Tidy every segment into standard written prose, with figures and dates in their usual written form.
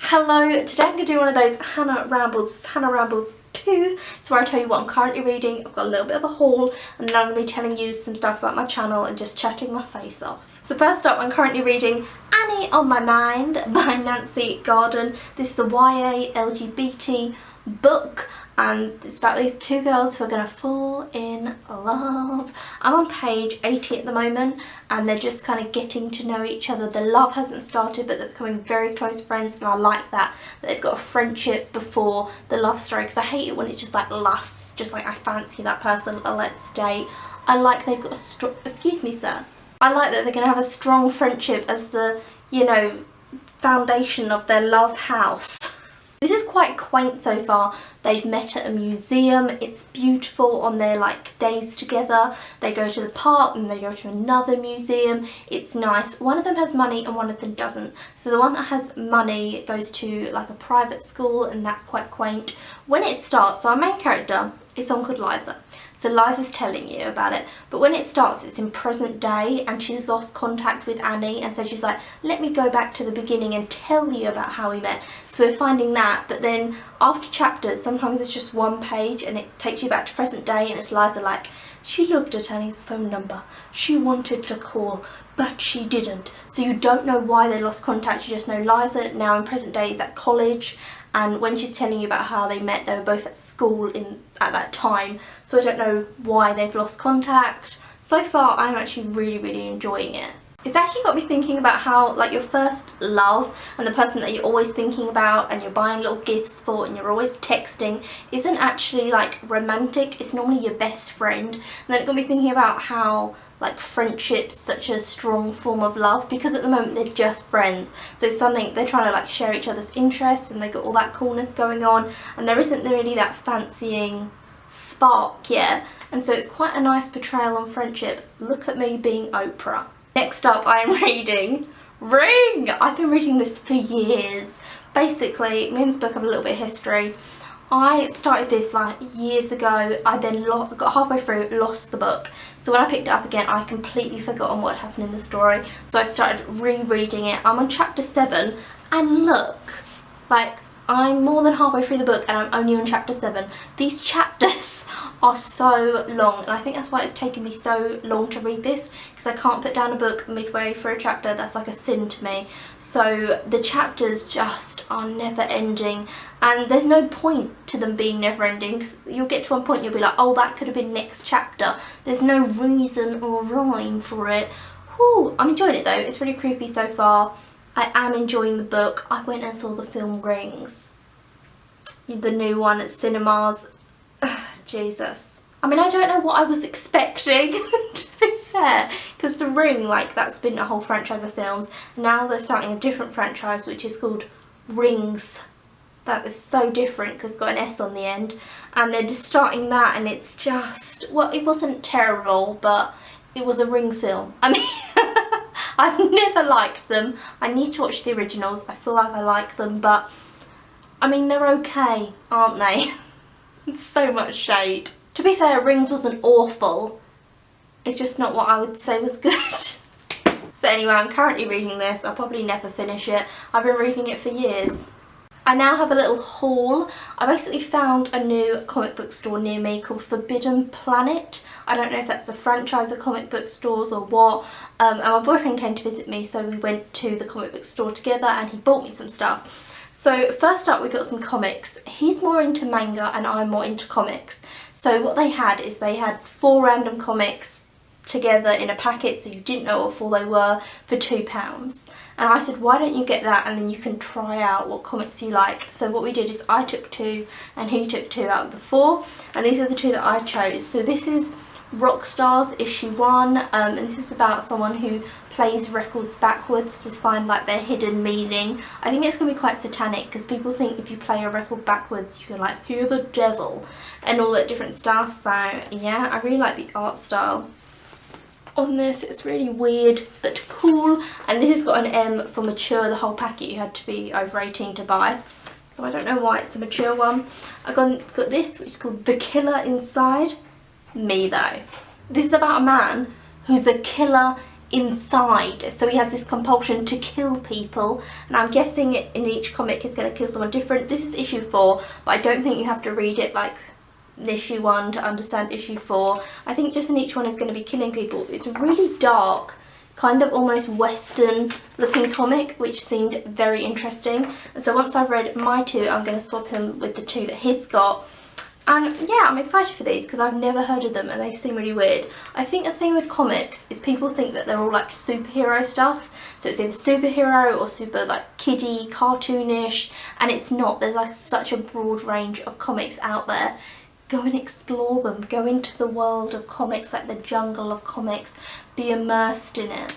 Hello, today I'm going to do one of those Hannah Rambles 2. It's where I tell you what I'm currently reading. I've got a little bit of a haul and then I'm going to be telling you some stuff about my channel and just chatting my face off. So first up, I'm currently reading Annie on My Mind by Nancy Garden. This is the YA LGBT book and it's about these two girls who are going to fall in love. I'm on page 80 at the moment and they're just kind of getting to know each other. The love hasn't started but they're becoming very close friends, and I like that they've got a friendship before the love story, because I hate it when it's just like lust, just like I fancy that person, let's date. I like they've got a strong, excuse me sir, I like that they're going to have a strong friendship as the, you know, foundation of their love house. This is quite quaint so far. They've met at a museum. It's beautiful on their like days together. They go to the park and they go to another museum. It's nice. One of them has money and one of them doesn't. So the one that has money goes to like a private school and that's quite quaint. When it starts, so our main character is someone called Liza. So Liza's telling you about it, but when it starts it's in present day and she's lost contact with Annie, and so she's like, let me go back to the beginning and tell you about how we met. So we're finding that, but then after chapters sometimes it's just one page and it takes you back to present day and it's Liza like, she looked at Annie's phone number, she wanted to call but she didn't. So you don't know why they lost contact, you just know Liza now in present day is at college. And when she's telling you about how they met, they were both at school at that time. So I don't know why they've lost contact. So far, I'm actually really enjoying it. It's actually got me thinking about how like your first love and the person that you're always thinking about and you're buying little gifts for and you're always texting isn't actually like romantic. It's normally your best friend. And then it got me thinking about how like friendship's such a strong form of love, because at the moment they're just friends. So something, they're trying to like share each other's interests and they got all that coolness going on and there isn't really that fancying spark yet. And so it's quite a nice portrayal on friendship. Look at me being Oprah. Next up I am reading Ring! I've been reading this for years. Basically, me and this book have a little bit of history. I started this like years ago. I then got halfway through, lost the book. So when I picked it up again, I completely forgotten what happened in the story. So I started rereading it. I'm on chapter 7 and look, like I'm more than halfway through the book and I'm only on chapter 7. These chapters are so long and I think that's why it's taken me so long to read this, because I can't put down a book midway through a chapter. That's like a sin to me. So the chapters just are never ending and there's no point to them being never ending, because you'll get to one point and you'll be like, oh, that could have been next chapter. There's no reason or rhyme for it. Whew, I'm enjoying it though. It's really creepy so far. I am enjoying the book. I went and saw the film Rings, the new one at cinemas. Ugh, Jesus. I mean, I don't know what I was expecting, to be fair, because The Ring, like, that's been a whole franchise of films. Now they're starting a different franchise, which is called Rings. That is so different because it's got an S on the end. And they're just starting that and it's just, well, it wasn't terrible, but it was a Ring film. I mean, I've never liked them. I need to watch the originals. I feel like I like them, but I mean, they're okay, aren't they? It's so much shade. To be fair, Rings wasn't awful. It's just not what I would say was good. So anyway, I'm currently reading this. I'll probably never finish it. I've been reading it for years. I now have a little haul. I basically found a new comic book store near me called Forbidden Planet. I don't know if that's a franchise of comic book stores or what. And my boyfriend came to visit me, so we went to the comic book store together and he bought me some stuff. So first up we got some comics. He's more into manga and I'm more into comics. So what they had is they had 4 random comics together in a packet, so you didn't know what 4 they were, for £2. And I said, why don't you get that and then you can try out what comics you like. So what we did is I took 2 and he took 2 out of the 4, and these are the 2 that I chose. So this is Rockstars issue 1, and this is about someone who plays records backwards to find like their hidden meaning. I think it's going to be quite satanic because people think if you play a record backwards you can like hear the devil and all that different stuff. So yeah, I really like the art style on this. It's really weird but cool, and this has got an M for mature. The whole packet you had to be over 18 to buy, so I don't know why it's a mature one. I got this, which is called The Killer Inside Me though. This is about a man who's a killer inside, so he has this compulsion to kill people, and I'm guessing in each comic he's going to kill someone different. This is issue 4, but I don't think you have to read it like issue 1 to understand issue 4. I think just in each one is going to be killing people. It's a really dark, kind of almost western looking comic, which seemed very interesting. And so once I've read my 2, I'm going to swap him with the 2 that he's got. And yeah, I'm excited for these because I've never heard of them and they seem really weird. I think the thing with comics is people think that they're all like superhero stuff. So it's either superhero or super like kiddie, cartoonish, and it's not. There's like such a broad range of comics out there. Go and explore them. Go into the world of comics, like the jungle of comics. Be immersed in it.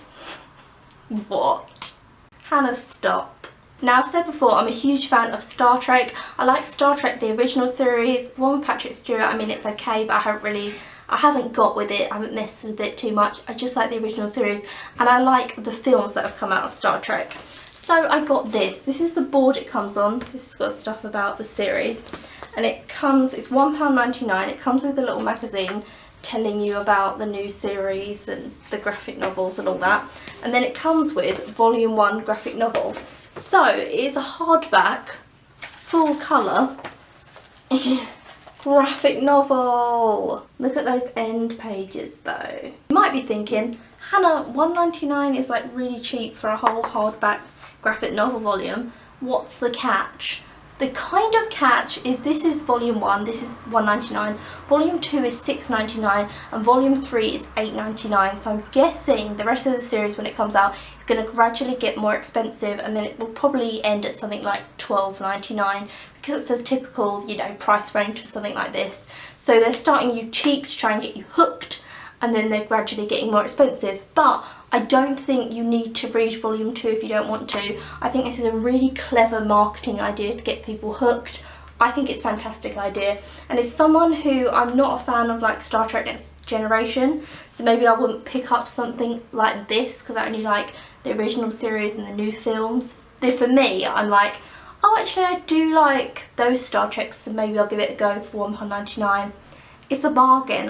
What? Hannah, stop. Now, I've said before, I'm a huge fan of Star Trek. I like Star Trek, the original series, the one with Patrick Stewart. I mean, it's okay, but I haven't got with it, I haven't messed with it too much. I just like the original series, and I like the films that have come out of Star Trek. So I got this. This is the board it comes on. This has got stuff about the series, and it's £1.99. It comes with a little magazine telling you about the new series and the graphic novels and all that, and then it comes with volume 1 graphic novel. So it is a hardback, full colour graphic novel. Look at those end pages though. You might be thinking, Hannah, £1.99 is like really cheap for a whole hardback graphic novel volume. What's the catch? The kind of catch is this is volume 1, this is £1.99, volume 2 is £6.99, and volume 3 is £8.99. So I'm guessing the rest of the series, when it comes out, is going to gradually get more expensive, and then it will probably end at something like £12.99, because it says typical, you know, price range for something like this. So they're starting you cheap to try and get you hooked, and then they're gradually getting more expensive. But I don't think you need to read volume 2 if you don't want to. I think this is a really clever marketing idea to get people hooked. I think it's a fantastic idea, and as someone who, I'm not a fan of like Star Trek Next Generation, so maybe I wouldn't pick up something like this because I only like the original series and the new films. Then for me, I'm like, oh actually I do like those Star Treks, so maybe I'll give it a go for £1.99. It's a bargain,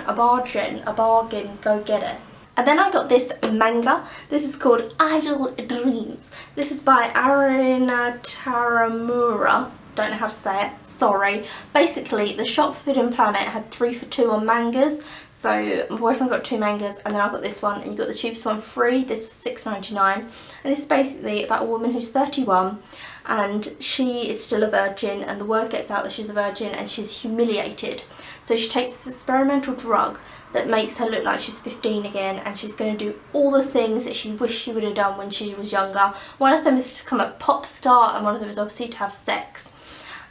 go get it. And then I got this manga. This is called Idle Dreams. This is by Arina Taramura. Don't know how to say it, sorry. Basically, the shop Forbidden Planet had 3 for 2 on mangas. So my boyfriend got 2 mangas, and then I got this one, and you got the cheapest one free. This was £6.99. And this is basically about a woman who's 31, and she is still a virgin, and the word gets out that she's a virgin, and she's humiliated. So she takes this experimental drug that makes her look like she's 15 again, and she's going to do all the things that she wished she would have done when she was younger. One of them is to become a pop star, and one of them is obviously to have sex.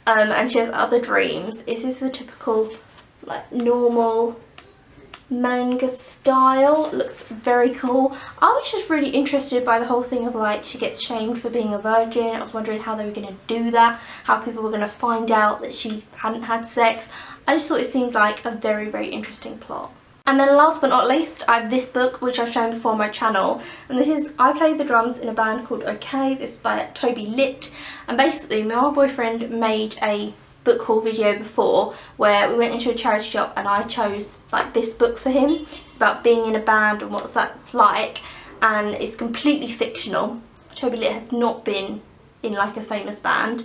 And she has other dreams. Is this the typical, like, normal manga style? Looks very cool. I was just really interested by the whole thing of like she gets shamed for being a virgin. I was wondering how they were going to do that, how people were going to find out that she hadn't had sex. I just thought it seemed like a very, very interesting plot. And then last but not least, I have this book which I've shown before on my channel, and this is I Play the Drums in a Band Called OK. This is by Toby Litt, and basically me and my boyfriend made a book haul video before where we went into a charity shop and I chose like this book for him. It's about being in a band and what that's like, and it's completely fictional. Toby Litt has not been in like a famous band,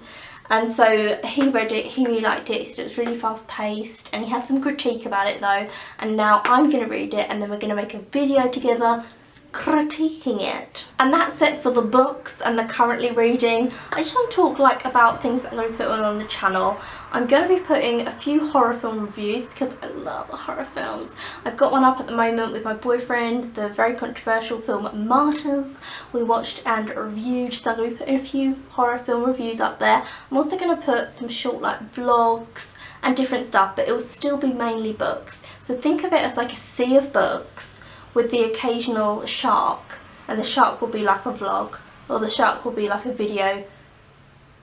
and so he read it, he really liked it. He said it was really fast paced, and he had some critique about it though, and now I'm going to read it and then we're going to make a video together critiquing it. And that's it for the books and the currently reading. I just want to talk like about things that I'm going to put on the channel. I'm going to be putting a few horror film reviews because I love horror films. I've got one up at the moment with my boyfriend, the very controversial film Martyrs we watched and reviewed, so I'm going to be putting a few horror film reviews up there. I'm also going to put some short like vlogs and different stuff, but it will still be mainly books. So think of it as like a sea of books with the occasional shark, and the shark will be like a vlog, or the shark will be like a video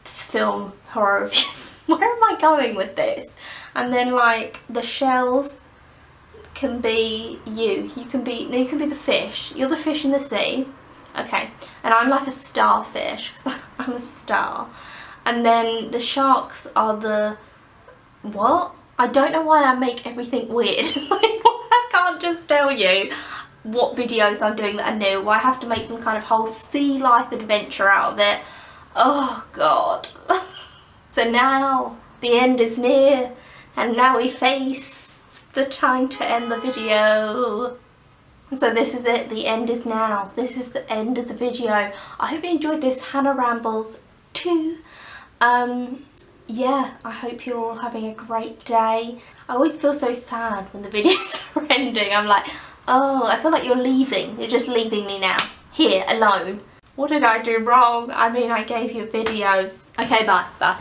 film horror review. Where am I going with this? And then like the shells can be you can be the fish. You're the fish in the sea, okay, and I'm like a starfish because I'm a star. And then the sharks are the what? I don't know why I make everything weird. Like, I can't just tell you. what videos I'm doing that are new. I have to make some kind of whole sea life adventure out of it. Oh god. So now the end is near, and now we face the time to end the video. So this is it, the end is now. This is the end of the video. I hope you enjoyed this Hannah Rambles 2. Yeah, I hope you're all having a great day. I always feel so sad when the videos are ending. I'm like, oh, I feel like you're leaving. You're just leaving me now, here, alone. What did I do wrong? I mean, I gave you videos. Okay, bye, bye.